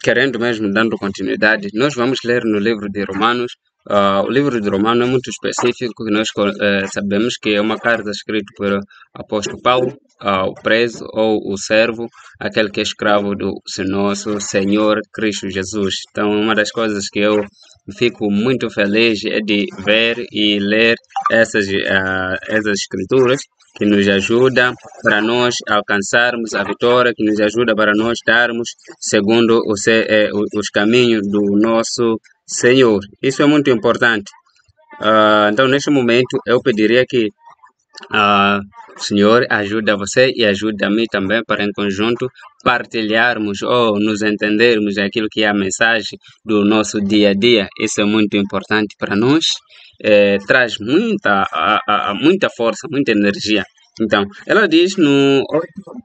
querendo mesmo, dando continuidade, nós vamos ler no livro de Romanos. O livro de Romanos é muito específico, que nós sabemos que é uma carta escrita pelo apóstolo Paulo, o preso ou o servo, aquele que é escravo do nosso Senhor Cristo Jesus. Então, uma das coisas que eu fico muito feliz é de ver e ler essas escrituras, que nos ajuda para nós alcançarmos a vitória, que nos ajuda para nós darmos segundo os caminhos do nosso Senhor. Isso é muito importante. Então, neste momento, eu pediria que o Senhor ajude você e ajude a mim também para, em conjunto, partilharmos ou nos entendermos aquilo que é a mensagem do nosso dia a dia. Isso é muito importante para nós. Traz muita força, muita energia. Então, ela diz no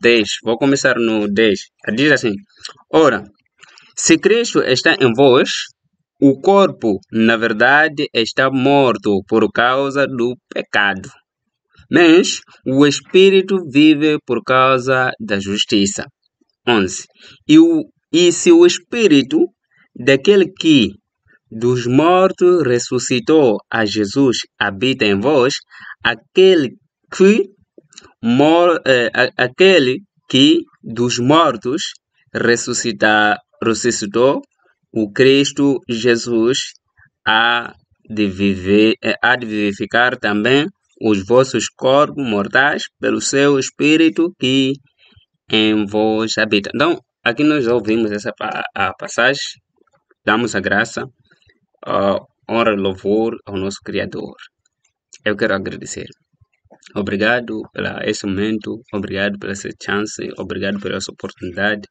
10, vou começar no 10. Ela diz assim: ora, se Cristo está em vós, o corpo, na verdade, está morto por causa do pecado, mas o espírito vive por causa da justiça. 11. E se o espírito daquele que dos mortos ressuscitou a Jesus habita em vós, aquele que dos mortos ressuscitou o Cristo Jesus há de vivificar também os vossos corpos mortais pelo seu Espírito que em vós habita. Então, aqui nós ouvimos a passagem, damos a graça, honra e louvor ao nosso Criador. Eu quero agradecer. Obrigado por esse momento, obrigado por essa chance, obrigado por essa oportunidade.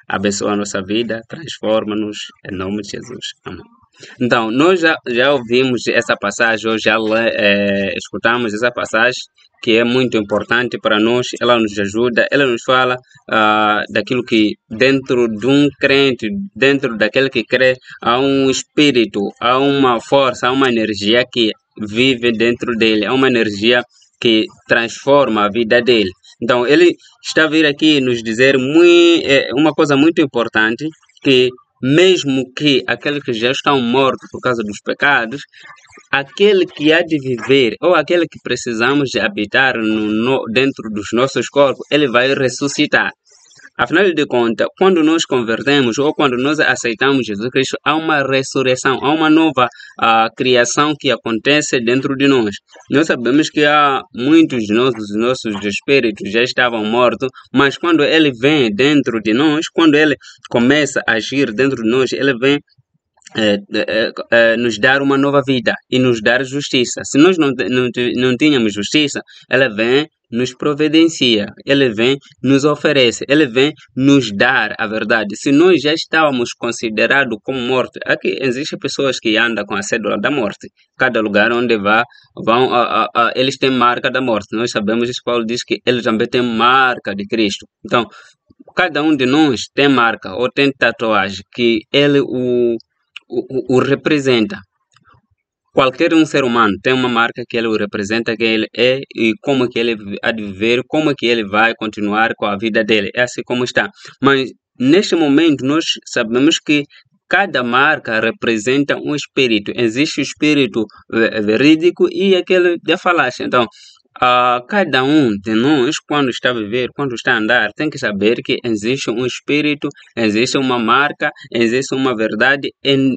Abençoa a nossa vida, transforma-nos em nome de Jesus. Amém. Então, nós já ouvimos essa passagem, ou já escutamos essa passagem, que é muito importante para nós. Ela nos ajuda, ela nos fala daquilo que dentro de um crente, dentro daquele que crê, há um espírito, há uma força, há uma energia que vive dentro dele, há uma energia que transforma a vida dele. Então, ele está a vir aqui nos dizer uma coisa muito importante, que mesmo que aqueles que já estão mortos por causa dos pecados, aquele que há de viver, ou aquele que precisamos de habitar dentro dos nossos corpos, ele vai ressuscitar. Afinal de contas, quando nós convertemos ou quando nós aceitamos Jesus Cristo, há uma ressurreição, há uma nova criação que acontece dentro de nós. Nós sabemos que há muitos de nossos espíritos já estavam mortos, mas quando ele vem dentro de nós, quando ele começa a agir dentro de nós, ele vem nos dar uma nova vida e nos dar justiça. Se nós não tínhamos justiça, ela vem nos providencia, ele vem nos oferece, ele vem nos dar a verdade. Se nós já estávamos considerados como mortos, aqui existem pessoas que andam com a cédula da morte. Cada lugar onde vão, eles têm marca da morte. Nós sabemos que Paulo diz que ele também tem marca de Cristo. Então, cada um de nós tem marca ou tem tatuagem que ele o representa. Qualquer um ser humano tem uma marca que ele o representa, que ele é e como que ele há de viver, como que ele vai continuar com a vida dele. É assim como está. Mas neste momento nós sabemos que cada marca representa um espírito. Existe o espírito verídico e aquele da falácia. Então, cada um de nós, quando está a viver, quando está a andar, tem que saber que existe um espírito, existe uma marca, existe uma verdade,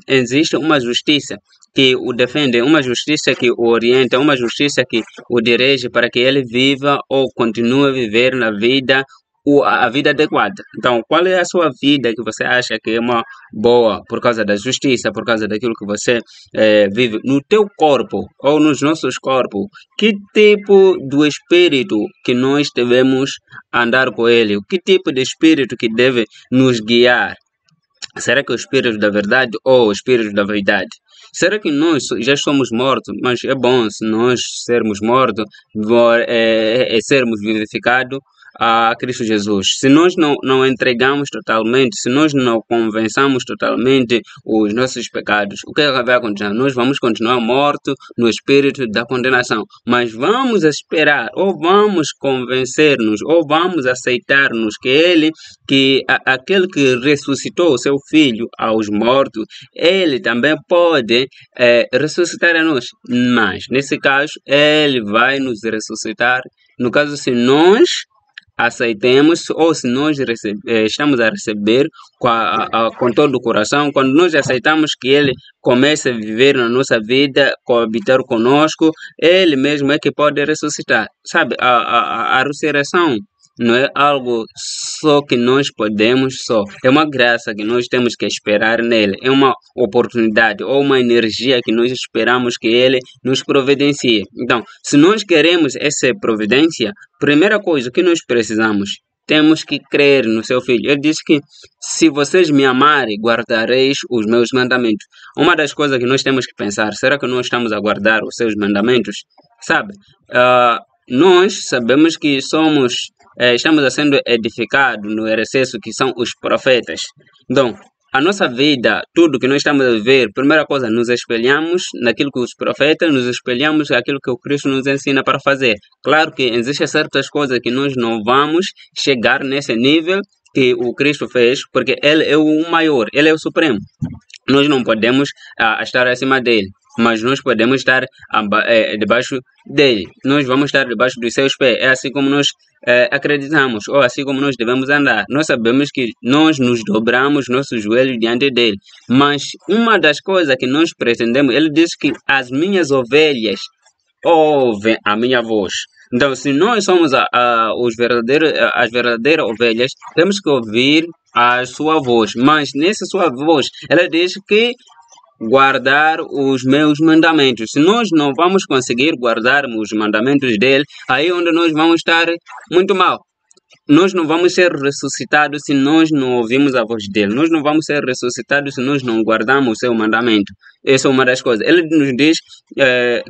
existe uma justiça que o defende, uma justiça que o orienta, uma justiça que o dirige para que ele viva ou continue a viver na vida a vida adequada. Então, qual é a sua vida que você acha que é uma boa por causa da justiça, por causa daquilo que você vive no teu corpo ou nos nossos corpos? Que tipo de espírito que nós devemos andar com ele? Que tipo de espírito que deve nos guiar? Será que é o espírito da verdade ou o espírito da vaidade? Será que nós já somos mortos? Mas é bom se nós sermos mortos, sermos vivificados. a Cristo Jesus, se nós não entregamos totalmente, se nós não convençamos totalmente os nossos pecados, o que é que vai acontecer? Nós vamos continuar mortos no espírito da condenação, mas vamos esperar, ou vamos convencer-nos, ou vamos aceitar-nos aquele que ressuscitou o seu filho aos mortos, ele também pode ressuscitar a nós, mas nesse caso ele vai nos ressuscitar no caso se nós aceitemos ou se nós estamos a receber com todo o coração, quando nós aceitamos que ele comece a viver na nossa vida, coabitar conosco, ele mesmo é que pode ressuscitar. Sabe, a ressurreição não é algo só que nós podemos só. É uma graça que nós temos que esperar nele. É uma oportunidade ou uma energia que nós esperamos que ele nos providencie. Então, se nós queremos essa providência, primeira coisa que nós precisamos, temos que crer no seu filho. Ele disse que se vocês me amarem, guardareis os meus mandamentos. Uma das coisas que nós temos que pensar, será que nós estamos a guardar os seus mandamentos? Sabe, nós sabemos que estamos sendo edificados no recesso que são os profetas. Então, a nossa vida, tudo que nós estamos a viver, primeira coisa, nos espelhamos naquilo que os profetas, nos espelhamos naquilo que o Cristo nos ensina para fazer. Claro que existem certas coisas que nós não vamos chegar nesse nível que o Cristo fez, porque ele é o maior, ele é o supremo. Nós não podemos estar acima dele, mas nós podemos estar debaixo dele. Nós vamos estar debaixo dos seus pés. É assim como nós acreditamos, ou assim como nós devemos andar. Nós sabemos que nós nos dobramos nossos joelhos diante dele. Mas uma das coisas que nós pretendemos, ele diz que as minhas ovelhas ouvem a minha voz. Então, se nós somos as verdadeiras ovelhas, temos que ouvir a sua voz. Mas nessa sua voz, ela diz que guardar os meus mandamentos. Se nós não vamos conseguir guardar os mandamentos dele, aí onde nós vamos estar muito mal. Nós não vamos ser ressuscitados se nós não ouvimos a voz dele. Nós não vamos ser ressuscitados se nós não guardarmos o seu mandamento. Essa é uma das coisas. Ele nos diz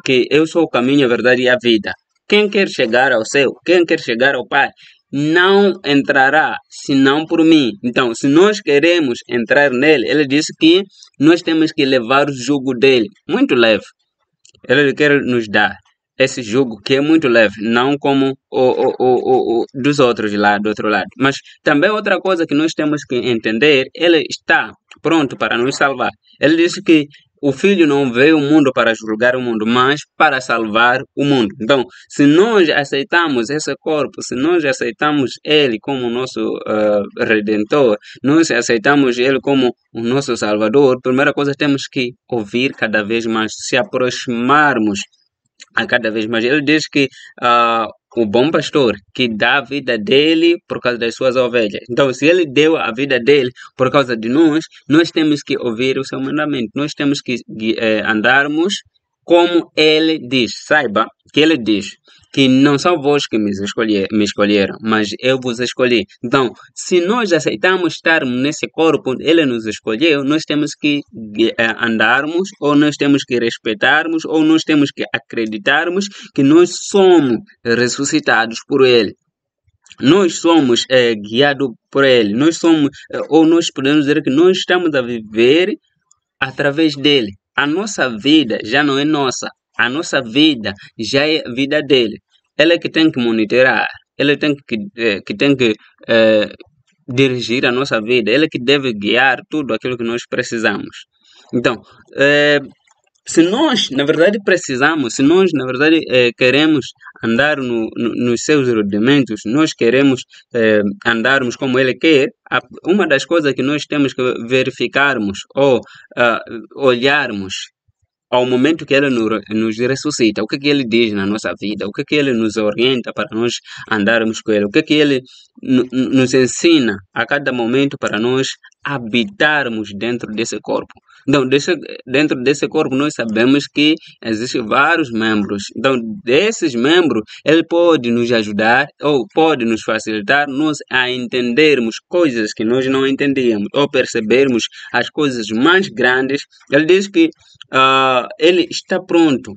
que eu sou o caminho, a verdade e a vida. Quem quer chegar ao céu, quem quer chegar ao Pai, não entrará senão por mim. Então, se nós queremos entrar nele, ele disse que nós temos que levar o jugo dele, muito leve. Ele quer nos dar esse jugo que é muito leve, não como o dos outros lá, do outro lado. Mas também outra coisa que nós temos que entender, ele está pronto para nos salvar. Ele disse que o Filho não veio ao mundo para julgar o mundo, mas para salvar o mundo. Então, se nós aceitamos esse corpo, se nós aceitamos Ele como nosso Redentor, nós aceitamos Ele como o nosso Salvador, primeira coisa temos que ouvir cada vez mais, se aproximarmos a cada vez mais. Ele diz que o bom pastor que dá a vida dele por causa das suas ovelhas. Então, se ele deu a vida dele por causa de nós temos que ouvir o seu mandamento. Nós temos que andarmos como ele diz. Saiba que ele diz que não são vós que me escolheram, mas eu vos escolhi. Então, se nós aceitamos estarmos nesse corpo onde ele nos escolheu, nós temos que andarmos, ou nós temos que respeitarmos, ou nós temos que acreditarmos que nós somos ressuscitados por ele. Nós somos guiados por ele. Nós somos, ou nós podemos dizer que nós estamos a viver através dele. A nossa vida já não é nossa. A nossa vida já é a vida dele. Ele é que tem que monitorar. Ele tem que dirigir a nossa vida. Ele é que deve guiar tudo aquilo que nós precisamos. Então, se nós, na verdade, precisamos, se nós, na verdade, queremos andar nos seus rudimentos, nós queremos andarmos como ele quer, uma das coisas que nós temos que verificarmos ou olharmos ao momento que ele nos ressuscita, o que ele diz na nossa vida, o que ele nos orienta para nós andarmos com ele, o que ele nos ensina a cada momento para nós habitarmos dentro desse corpo. Então, dentro desse corpo nós sabemos que existem vários membros. Então, desses membros, ele pode nos ajudar ou pode nos facilitar nós a entendermos coisas que nós não entendíamos ou percebermos as coisas mais grandes. Ele diz que ele está pronto.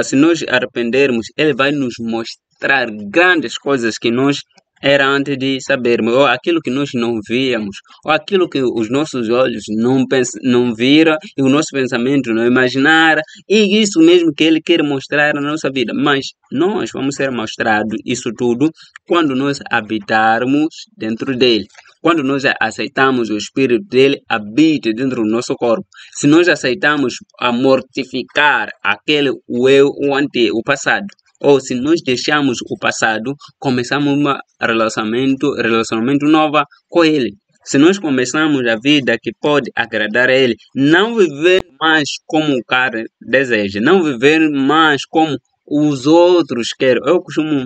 Se nós arrependermos, ele vai nos mostrar grandes coisas que nós era antes de sabermos, ou aquilo que nós não víamos, ou aquilo que os nossos olhos não viram e o nosso pensamento não imaginara, e isso mesmo que Ele quer mostrar na nossa vida. Mas nós vamos ser mostrados isso tudo quando nós habitarmos dentro dele. Quando nós aceitamos o Espírito dele habite dentro do nosso corpo. Se nós aceitamos a mortificar aquele o passado, ou se nós deixamos o passado, começamos um relacionamento novo com ele. Se nós começamos a vida que pode agradar a ele, não viver mais como o cara deseja, não viver mais como os outros querem. Eu costumo